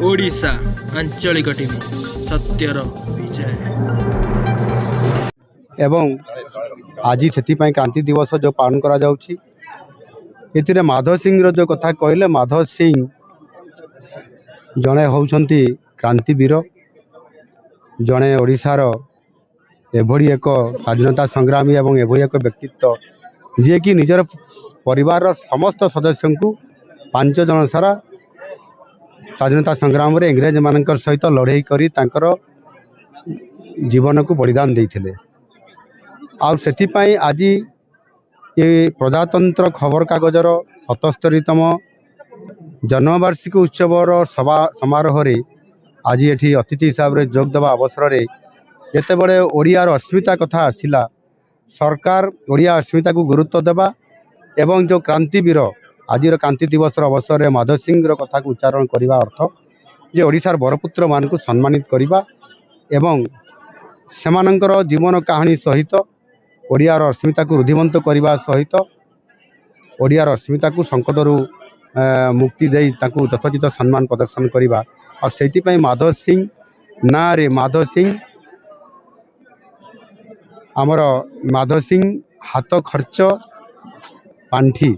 ओडिशा आंचलिक टीम सत्यर विजय। एवं आज से क्रांति दिवस जो पालन करा जाउछि एथिरे माधव सिंह रो जो कथा कहले माधव सिंह जड़े होउछंती क्रांतिवीर जड़े ओडिशार एभली एक स्वाधीनता संग्रामी एवं एभली एक व्यक्तित्व जी कि निजर परिवार समस्त सदस्य को 5 जन सारा स्वाधीनता संग्राम रे इंग्रेज मानकर सहित लड़ाई करी तांकर जीवन को बलिदान देइथिले। आ सेथिपाई आज ये प्रजातंत्र खबर कागजर 77तम जन्मवार्षिकी उत्सवर सभा समारोह रे आज ये अतिथि हिसाब से जोग देवा अवसर में जितेबले ओडियार अस्मिता कथा आसिला सरकार ओडिया अस्मिता को गुरुत्व देवा एवं जो क्रांतिवीर आज क्रांति दिवस अवसर में माधव सिंह कथा को उच्चारण करने अर्थ जे ओडिशार बरपुत्र मान को सम्मानित करवा एवं सेमानंकर जीवन कहानी सहित ओडियार अस्मिता को रुधिवंत करने सहित ओडियार अस्मिता को संकटरू मुक्ति दे यथोचित सम्मान प्रदर्शन करवा और से माधव सिंह ना रे माधव सिंह आमर माधव सिंह हाथ खर्च पांठी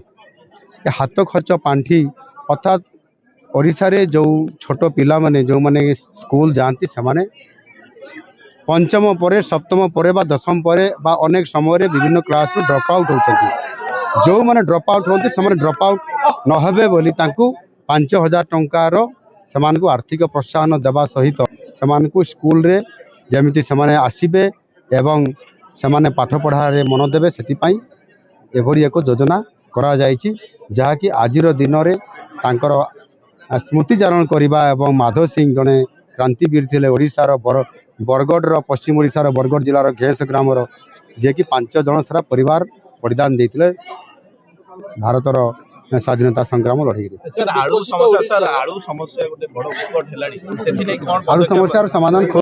हाथ खर्च पांठी अर्थात ओडिशा रे जो छोट पिला माने जो माने स्कूल जाती से माने पंचम पर सप्तम पर बा दशम पर बा अनेक समय विभिन्न क्लास ड्रप आउट होती जो माने ड्रप आउट होती से ड्रप आउट नहे बोली 5,000 टंकार से आर्थिक प्रोत्साहन देवा सहित से स्कूल रे जमिति से आसबे एवं से पाठ पढ़ारे मन देवे से एभली एक योजना करा जायछि जहाँकि आजिर दिन में तांकर स्मृतिचारण करवा एवं माधव सिंह जड़े क्रांतिवीर थे ओडिशार बरगढ़ पश्चिम ओडिशार बरगढ़ जिलार घेस ग्रामर जे कि 5 जन सारा परिवार बलिदान देते भारतर स्वाधीनता संग्राम लड़ाई। आलू समस्या समाधान